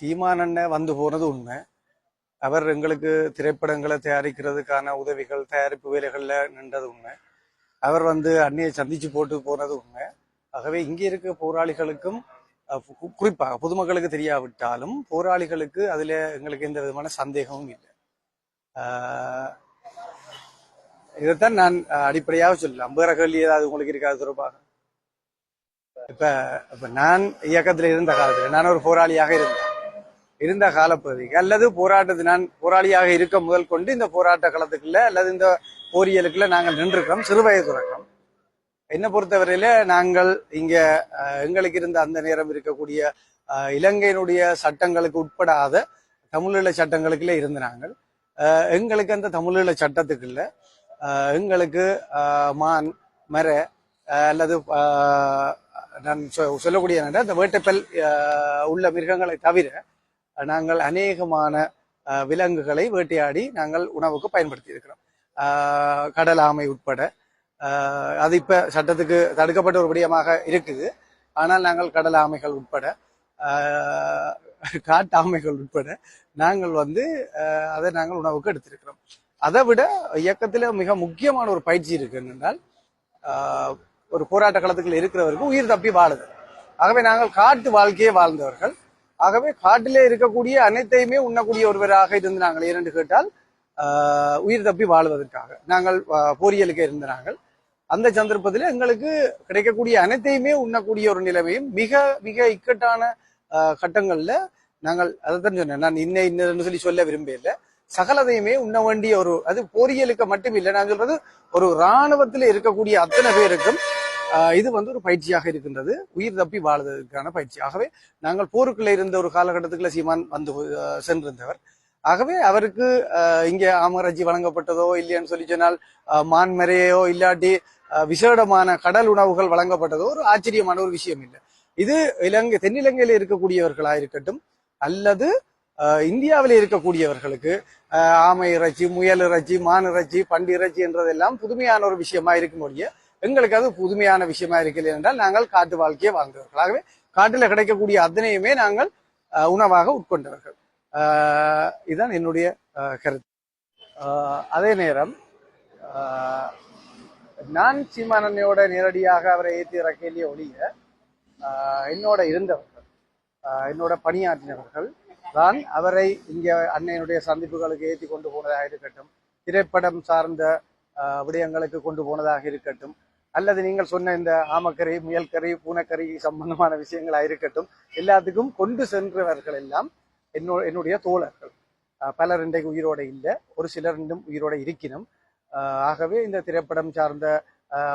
சீமான் வந்து போனது உண்மை. அவர் எங்களுக்கு திரைப்படங்களை தயாரிக்கிறதுக்கான உதவிகள் தயாரிப்பு வேலைகள்ல நின்றது உண்மை. அவர் அன்னையை சந்திச்சு போட்டு போனது உண்மை. ஆகவே இங்கே இருக்க போராளிகளுக்கும் குறிப்பாக பொதுமக்களுக்கு தெரியாவிட்டாலும் போராளிகளுக்கு அதுல எங்களுக்கு எந்த விதமான சந்தேகமும் இல்லை. இதைத்தான் நான் அடிப்படையாக சொல்லலாம். வேற கேள்வி ஏதாவது உங்களுக்கு இருக்காது தொடர்பாக? இப்ப நான் இயக்கத்தில் இருந்த காலத்துல நான் ஒரு போராளியாக இருந்த காலப்பகுதிக்கு அல்லது போராட்டத்தில் நான் போராளியாக இருக்க முதல் கொண்டு இந்த போராட்ட களத்துக்குள்ள அல்லது இந்த போரியலுக்குள்ள நாங்கள் நின்றிருக்கிறோம். சிறுவயது தொடக்கம் என்னை பொறுத்தவரையில நாங்கள் இங்க எங்களுக்கு இருந்த அந்த நேரம் இருக்கக்கூடிய இலங்கையினுடைய சட்டங்களுக்கு உட்படாத தமிழீழ சட்டங்களுக்குள்ள இருந்த நாங்கள் எங்களுக்கு அந்த தமிழீழ சட்டத்துக்குள்ள எங்களுக்கு மான் மர அல்லது நான் சொல்லக்கூடிய அந்த வேட்டைப்பல் உள்ள மிருகங்களை தவிர நாங்கள் அநேகமான விலங்குகளை வேட்டையாடி நாங்கள் உணவுக்கு பயன்படுத்தி இருக்கிறோம். கடல் ஆமை உட்பட. அது இப்ப சட்டத்துக்கு தடுக்கப்பட்ட ஒரு விடயமாக இருக்குது. ஆனால் நாங்கள் கடல் ஆமைகள் உட்பட காட்டு ஆமைகள் உட்பட நாங்கள் அதை நாங்கள் உணவுக்கு எடுத்திருக்கிறோம். அதை விட இயக்கத்துல மிக முக்கியமான ஒரு பயிற்சி இருக்கு என்றால் ஒரு போராட்ட களத்துக்குள்ள இருக்கிறவருக்கு உயிர் தப்பி வாழுது. ஆகவே நாங்கள் காட்டு வாழ்க்கையே வாழ்ந்தவர்கள். ஆகவே காட்டிலே இருக்கக்கூடிய அனைத்தையுமே உண்ணக்கூடிய ஒருவராக இருந்து நாங்கள் ஏனென்று கேட்டால் உயிர் தப்பி வாழ்வதற்காக நாங்கள் போரியலுக்கு இருந்த நாங்கள் அந்த சந்தர்ப்பத்தில் எங்களுக்கு கிடைக்கக்கூடிய அனைத்தையுமே உண்ணக்கூடிய ஒரு நிலைமையும் மிக மிக இக்கட்டான கட்டங்கள்ல நாங்கள் அதைத்தான் சொன்னேன். நான் இன்னும் சொல்லி சொல்ல விரும்பல. சகலதையுமே உண்ண வேண்டிய ஒரு அது போரியலுக்கு மட்டும் இல்லை. நான் சொல்றது ஒரு இராணுவத்தில் இருக்கக்கூடிய அத்தனை பேருக்கும் இது ஒரு பயிற்சியாக இருக்கின்றது. உயிர் தப்பி வாழ்வதற்கான பயிற்சி. ஆகவே நாங்கள் போருக்குள்ள இருந்த ஒரு காலகட்டத்துக்குள்ள சீமான் சென்றிருந்தவர். ஆகவே அவருக்கு இங்கே ஆமராட்சி வழங்கப்பட்டதோ இல்லையான்னு சொல்லி சொன்னால் மான்மரையோ இல்லாட்டி விசேடமான கடல் உணவுகள் வழங்கப்பட்டதோ ஒரு ஆச்சரியமான ஒரு விஷயம் இல்லை. இது தென்னிலங்கையில இருக்கக்கூடியவர்களா இருக்கட்டும் அல்லது இந்தியாவில இருக்கக்கூடியவர்களுக்கு ஆமை இறைச்சி, முயல் இறைச்சி, மான் இறைச்சி, பண்டி இறைச்சி என்றதெல்லாம் புதுமையான ஒரு விஷயமா இருக்கும் ஒழிய எங்களுக்கு அது புதுமையான விஷயமா இருக்கல என்றால் நாங்கள் காட்டு வாழ்க்கையை வாழ்ந்தவர்கள். ஆகவே காட்டில் கிடைக்கக்கூடிய அத்தனையுமே நாங்கள் உணவாக உட்கொண்டவர்கள். இதுதான் என்னுடைய கருத்து. அதே நேரம் நான் சீமானண்ணையோட நேரடியாக அவரை ஏற்றி இறக்கையிலேயே ஒழிய என்னோட இருந்தவர்கள் என்னோட பணியாற்றினவர்கள் தான் அவரை இங்க அன்னையினுடைய சந்திப்புகளுக்கு ஏற்றி கொண்டு போனதாக இருக்கட்டும், திரைப்படம் சார்ந்த விடயங்களுக்கு கொண்டு போனதாக இருக்கட்டும், அல்லது நீங்கள் சொன்ன இந்த ஆமக்கறி, முயல்கறி, பூனைக்கறி சம்பந்தமான விஷயங்களாக இருக்கட்டும், எல்லாத்துக்கும் கொண்டு சென்றவர்கள் எல்லாம் என்னுடைய தோழர்கள். பலர் இன்றைக்கு உயிரோட இல்லை, ஒரு சிலர் இன்னும் உயிரோட இருக்கணும். ஆகவே இந்த திரைப்படம் சார்ந்த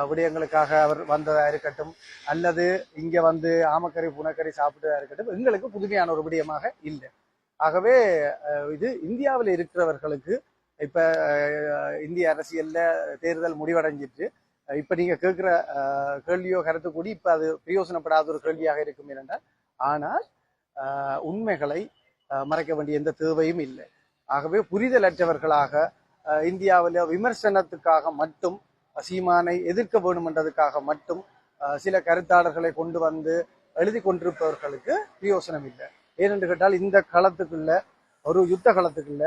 விடயங்களுக்காக அவர் வந்ததா இருக்கட்டும் அல்லது இங்க ஆமக்கறி பூனைக்கறி சாப்பிட்டதா இருக்கட்டும் எங்களுக்கு புதுமையான ஒரு விடயமாக இல்லை. ஆகவே இது இந்தியாவில் இருக்கிறவர்களுக்கு இப்ப இந்திய அரசியல்ல தேர்தல் முடிவடைஞ்சிட்டு இப்ப நீங்க கேட்கிற கேள்வியோ கருத்து கூடி இப்ப அது பிரயோசனப்படாத ஒரு கேள்வியாக இருக்கும் என்றால், ஆனால் உண்மைகளை மறைக்க வேண்டிய எந்த தேவையும் இல்லை. ஆகவே புரிதலற்றவர்களாக இந்தியாவில் விமர்சனத்துக்காக மட்டும் சீமானை எதிர்க்க வேண்டும் என்றதுக்காக மட்டும் சில கருத்தாளர்களை கொண்டு எழுதி கொண்டிருப்பவர்களுக்கு பிரயோசனம் இல்லை. ஏனென்று கேட்டால் இந்த களத்துக்குள்ள ஒரு யுத்த களத்துக்குள்ள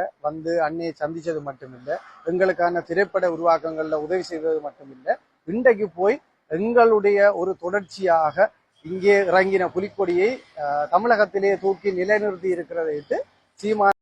அன்னையை சந்திச்சது மட்டுமில்லை, எங்களுக்கான திரைப்பட உருவாக்கங்கள்ல உதவி செய்வது மட்டுமில்லை, இன்றைக்கு போய் எங்களுடைய ஒரு தொடர்ச்சியாக இங்கே இறங்கின புலிக்கொடியை தமிழகத்திலே தூக்கி நிலைநிறுத்தி இருக்கிறதை சீமான்